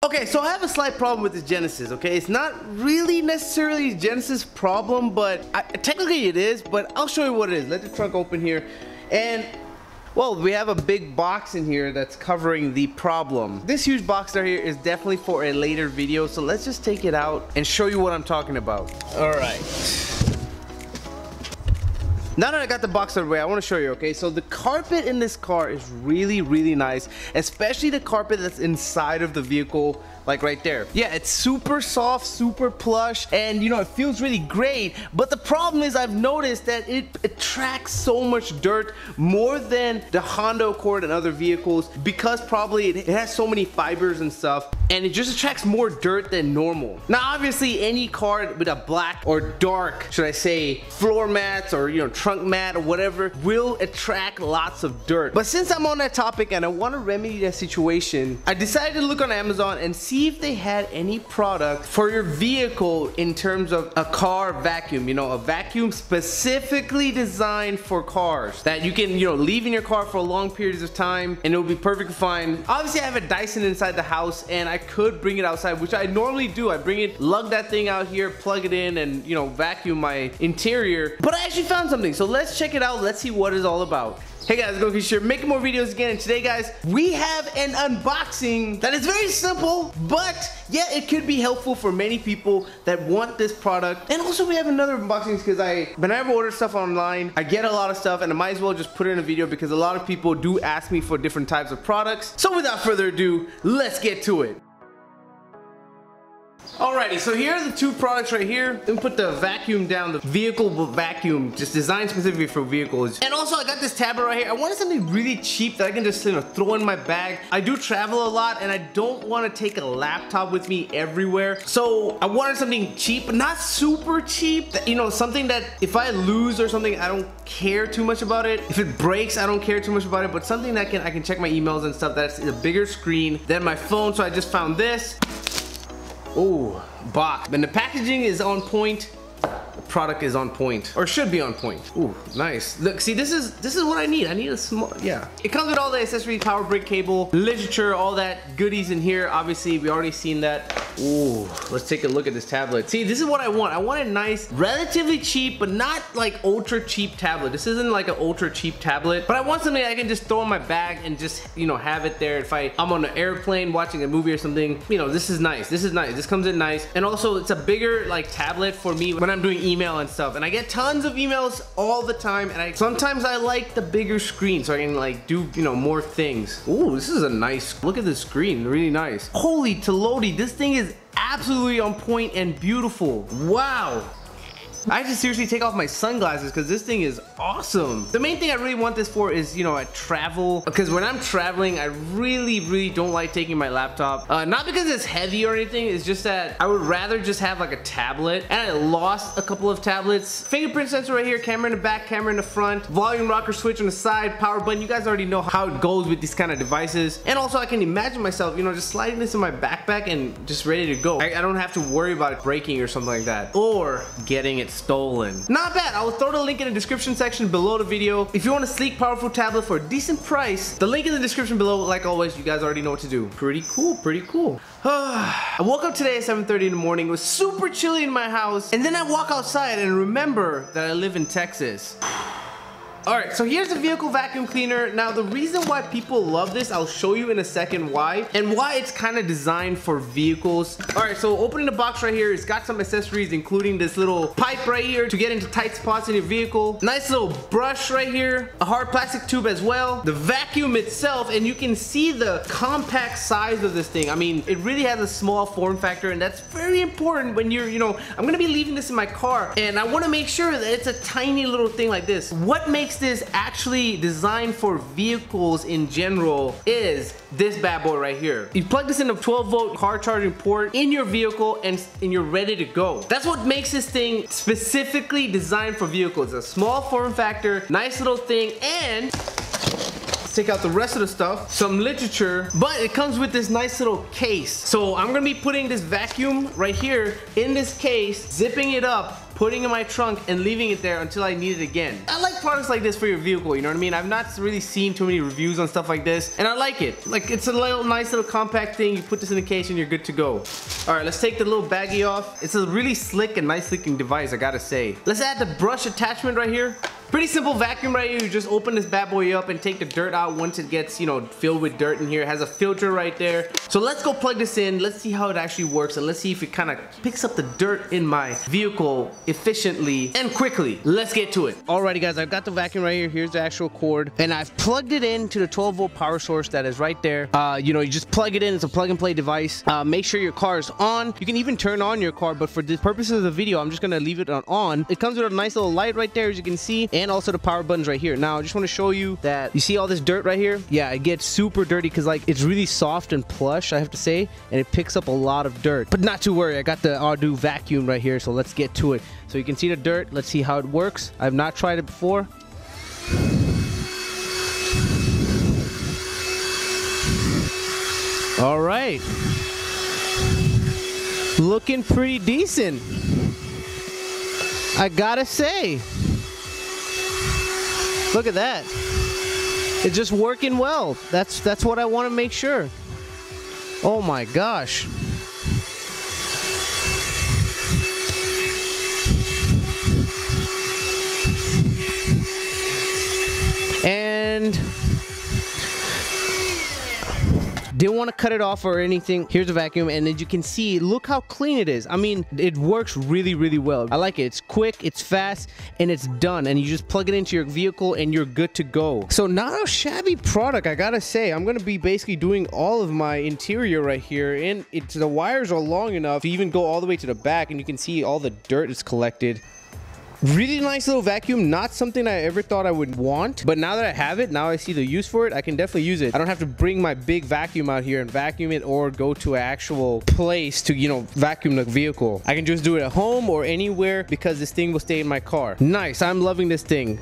Okay, so I have a slight problem with this Genesis, okay? It's not really necessarily Genesis problem, but technically it is, but I'll show you what it is. Let the trunk open here. And, well, we have a big box in here that's covering the problem. This huge box right here is definitely for a later video, so let's just take it out and show you what I'm talking about. All right. Now that I got the box out of the way, I want to show you, okay? So the carpet in this car is really, really nice, especially the carpet that's inside of the vehicle, like right there. Yeah, it's super soft, super plush, and you know, it feels really great. But the problem is I've noticed that it attracts so much dirt, more than the Honda Accord and other vehicles, because probably it has so many fibers and stuff, and it just attracts more dirt than normal. Now, obviously, any car with a black or dark, should I say, floor mats or, you know, trunk mat or whatever, will attract lots of dirt. But since I'm on that topic and I want to remedy that situation, I decided to look on Amazon and see if they had any product for your vehicle in terms of a car vacuum. You know, a vacuum specifically designed for cars that you can, you know, leave in your car for long periods of time and it will be perfectly fine. Obviously, I have a Dyson inside the house and I could bring it outside, which I normally do. I bring it, lug that thing out here, plug it in, and, you know, vacuum my interior. But I actually found something, so let's check it out. Let's see what it's all about. Hey guys, go sure making more videos again, and today guys, we have an unboxing that is very simple, but yeah, it could be helpful for many people that want this product. And also we have another unboxing because whenever I order stuff online, I get a lot of stuff and I might as well just put it in a video because a lot of people do ask me for different types of products. So without further ado, let's get to it. Alrighty, so here are the two products right here. Let me put the vacuum down, the vehicle vacuum, just designed specifically for vehicles. And also I got this tablet right here. I wanted something really cheap that I can just, you know, throw in my bag. I do travel a lot and I don't want to take a laptop with me everywhere. So I wanted something cheap, but not super cheap. You know, something that if I lose or something, I don't care too much about it. If it breaks, I don't care too much about it, but something that I can check my emails and stuff that's a bigger screen than my phone. So I just found this. Oh, box. And the packaging is on point. The product is on point, or should be on point. Ooh, nice. Look, see, this is what I need. I need a small, yeah. It comes with all the accessories, power brick cable, literature, all that goodies in here. Obviously, we already seen that. Ooh, let's take a look at this tablet. See, this is what I want. I want a nice, relatively cheap, but not like ultra cheap tablet. This isn't like an ultra cheap tablet, but I want something I can just throw in my bag and just, you know, have it there. If I'm on an airplane watching a movie or something, you know, this is nice. This is nice. This comes in nice. And also, it's a bigger like tablet for me when I'm doing email and stuff. And I get tons of emails all the time, and sometimes I like the bigger screen so I can like do, you know, more things. Ooh, this is a nice, look at this screen, really nice. Holy Tolodi, this thing is absolutely on point and beautiful. Wow. I have to seriously take off my sunglasses because this thing is awesome. The main thing I really want this for is, you know, I travel, because when I'm traveling, I really don't like taking my laptop. Not because it's heavy or anything, it's just that I would rather just have like a tablet, and I lost a couple of tablets. Fingerprint sensor right here, camera in the back, camera in the front, volume rocker switch on the side, power button. You guys already know how it goes with these kind of devices. And also I can imagine myself, you know, just sliding this in my backpack and just ready to go. I don't have to worry about it breaking or something like that, or getting it stolen. Not bad. I will throw the link in the description section below the video. If you want a sleek, powerful tablet for a decent price, the link in the description below. Like always, you guys already know what to do. Pretty cool, pretty cool. I woke up today at 7:30 in the morning. It was super chilly in my house, and then I walk outside and remember that I live in Texas. Alright, so here's the vehicle vacuum cleaner. Now, the reason why people love this, I'll show you in a second why, and why it's kind of designed for vehicles. Alright, so opening the box right here, it's got some accessories, including this little pipe right here to get into tight spots in your vehicle. Nice little brush right here, a hard plastic tube as well. The vacuum itself, and you can see the compact size of this thing. I mean, it really has a small form factor, and that's very important when you're, you know, I'm gonna be leaving this in my car, and I wanna make sure that it's a tiny little thing like this. What makes this actually designed for vehicles in general is this bad boy right here. You plug this in a 12-volt car charging port in your vehicle, and you're ready to go. That's what makes this thing specifically designed for vehicles. A small form factor, nice little thing, and take out the rest of the stuff. Some literature, but it comes with this nice little case. So I'm gonna be putting this vacuum right here in this case, zipping it up, putting it in my trunk and leaving it there until I need it again. I like products like this for your vehicle, you know what I mean? I've not really seen too many reviews on stuff like this, and I like it. Like, it's a little nice little compact thing. You put this in the case and you're good to go. All right, let's take the little baggie off. It's a really slick and nice looking device, I gotta say. Let's add the brush attachment right here. Pretty simple vacuum right here. You just open this bad boy up and take the dirt out once it gets, you know, filled with dirt in here. It has a filter right there. So let's go plug this in. Let's see how it actually works, and let's see if it kind of picks up the dirt in my vehicle efficiently and quickly. Let's get to it. Alrighty guys, I've got the vacuum right here. Here's the actual cord, and I've plugged it into the 12-volt power source that is right there. You know, you just plug it in. It's a plug and play device. Make sure your car is on. You can even turn on your car, but for the purposes of the video, I'm just gonna leave it on. It comes with a nice little light right there, as you can see, and also the power buttons right here. Now I just want to show you that you see all this dirt right here. Yeah, it gets super dirty because like it's really soft and plush, I have to say, and it picks up a lot of dirt, but not to worry. I got the Ardu vacuum right here, so let's get to it. So you can see the dirt. Let's see how it works. I've not tried it before. All right, looking pretty decent, I gotta say. Look at that. It's just working well. That's what I want to make sure. Oh my gosh. And didn't want to cut it off or anything. Here's the vacuum, and as you can see, look how clean it is. I mean, it works really, really well. I like it. It's quick, it's fast, and it's done. And you just plug it into your vehicle and you're good to go. So not a shabby product, I gotta say. I'm gonna be basically doing all of my interior right here, and the wires are long enough to even go all the way to the back, and you can see all the dirt is collected. Really nice little vacuum. Not something I ever thought I would want, but now that I have it, now I see the use for it, I can definitely use it. I don't have to bring my big vacuum out here and vacuum it, or go to an actual place to, you know, vacuum the vehicle. I can just do it at home or anywhere because this thing will stay in my car. Nice. I'm loving this thing.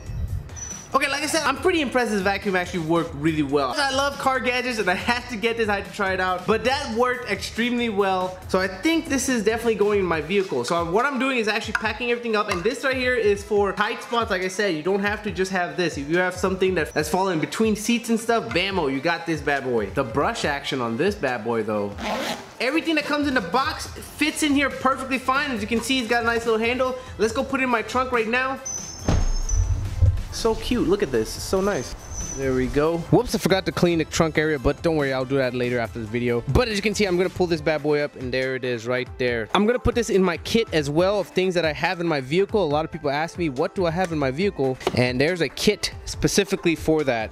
Okay, like I said, I'm pretty impressed this vacuum actually worked really well. I love car gadgets and I had to get this, I had to try it out, but that worked extremely well. So I think this is definitely going in my vehicle. So what I'm doing is actually packing everything up, and this right here is for tight spots. Like I said, you don't have to just have this. If you have something that's falling between seats and stuff, bammo, you got this bad boy. The brush action on this bad boy though. Everything that comes in the box fits in here perfectly fine. As you can see, it's got a nice little handle. Let's go put it in my trunk right now. So cute, look at this, it's so nice. There we go. Whoops, I forgot to clean the trunk area, but don't worry, I'll do that later after this video. But as you can see, I'm gonna pull this bad boy up, and there it is right there. I'm gonna put this in my kit as well of things that I have in my vehicle. A lot of people ask me, what do I have in my vehicle? And there's a kit specifically for that.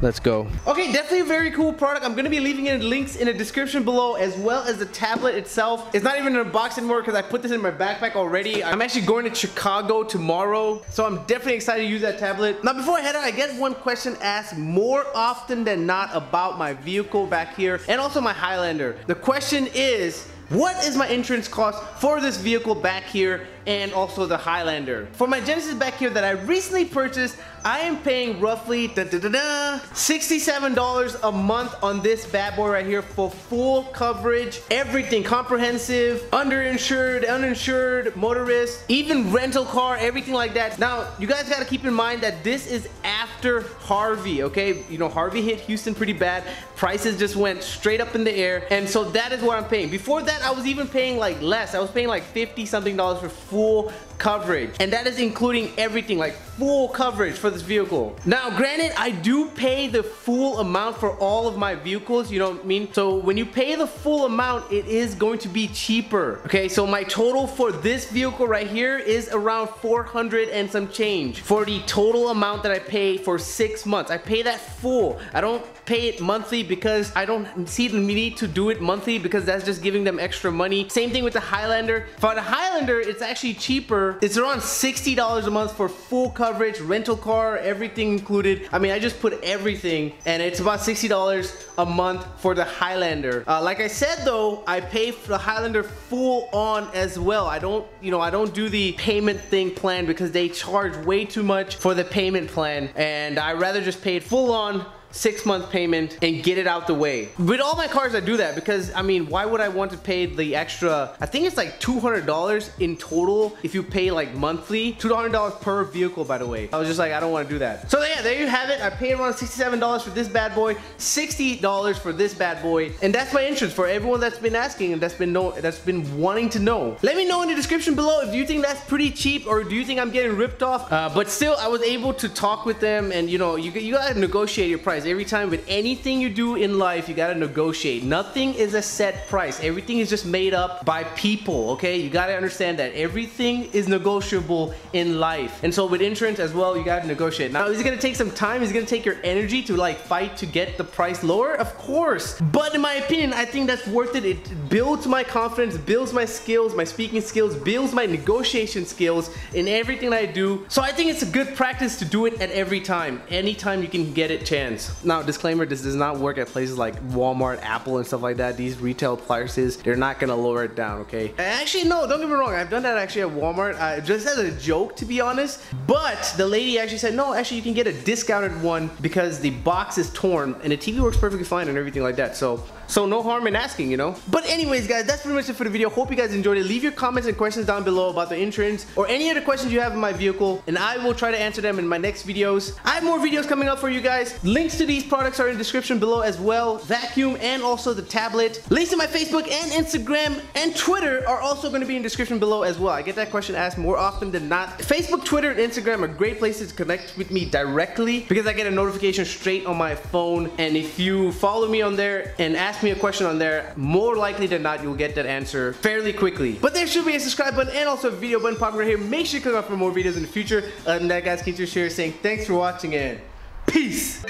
Let's go. Okay, definitely a very cool product. I'm gonna be leaving in links in the description below, as well as the tablet itself. It's not even in a box anymore because I put this in my backpack already. I'm actually going to Chicago tomorrow, so I'm definitely excited to use that tablet. Now, before I head out, I get one question asked more often than not about my vehicle back here, and also my Highlander. The question is, what is my insurance cost for this vehicle back here, and also the Highlander? For my Genesis back here that I recently purchased, I am paying roughly $67 a month on this bad boy right here for full coverage, everything comprehensive, underinsured, uninsured, motorist, even rental car, everything like that. Now, you guys gotta keep in mind that this is after Harvey, okay? You know, Harvey hit Houston pretty bad. Prices just went straight up in the air, and so that is what I'm paying. Before that, I was even paying like less. I was paying like $50-something for full coverage, and that is including everything, like full coverage for this vehicle. Now granted, I do pay the full amount for all of my vehicles, you know what I mean? So when you pay the full amount, it is going to be cheaper. Okay, so my total for this vehicle right here is around 400 and some change for the total amount that I pay for 6 months. I pay that full. I don't pay it monthly because I don't see the need to do it monthly, because that's just giving them extra money. Same thing with the Highlander. For the Highlander, it's actually cheaper. It's around $60 a month for full coverage, rental car, everything included. I mean, I just put everything, and it's about $60 a month for the Highlander. Like I said though, I pay for the Highlander full on as well. I don't do the payment thing plan because they charge way too much for the payment plan, and I rather just pay it full on 6-month payment and get it out the way. With all my cars I do that because I mean, why would I want to pay the extra, I think it's like $200 in total if you pay like monthly, $200 per vehicle by the way. I was just like, I don't want to do that. So yeah, there you have it. I paid around $67 for this bad boy, $60 for this bad boy, and that's my insurance for everyone that's been asking and that's been wanting to know. Let me know in the description below if you think that's pretty cheap or do you think I'm getting ripped off. But still, I was able to talk with them, and you know, you gotta negotiate your price every time. With anything you do in life, you gotta negotiate. Nothing is a set price. Everything is just made up by people, okay? You gotta understand that everything is negotiable in life. And so with insurance as well, you gotta negotiate. Now, is it gonna take some time? Is it gonna take your energy to like fight to get the price lower? Of course. But in my opinion, I think that's worth it. It builds my confidence, builds my skills, my speaking skills, builds my negotiation skills in everything I do. So I think it's a good practice to do it at every time. Anytime you can get it chance. Now, disclaimer, this does not work at places like Walmart, Apple, and stuff like that. These retail prices, they're not gonna lower it down, okay? Actually, no, don't get me wrong. I've done that actually at Walmart, just as a joke, to be honest. But the lady actually said, no, actually you can get a discounted one because the box is torn and the TV works perfectly fine and everything like that. So no harm in asking, you know? But anyways, guys, that's pretty much it for the video. Hope you guys enjoyed it. Leave your comments and questions down below about the insurance or any other questions you have in my vehicle, and I will try to answer them in my next videos. I have more videos coming up for you guys. Links to these products are in the description below as well. Vacuum and also the tablet. Links to my Facebook and Instagram and Twitter are also going to be in the description below as well. I get that question asked more often than not. Facebook, Twitter, and Instagram are great places to connect with me directly because I get a notification straight on my phone, and if you follow me on there and ask me a question on there, more likely than not you'll get that answer fairly quickly. But there should be a subscribe button and also a video button popping right here. Make sure you click on for more videos in the future. Other than that, guys, KLEANTRIX here saying thanks for watching and peace.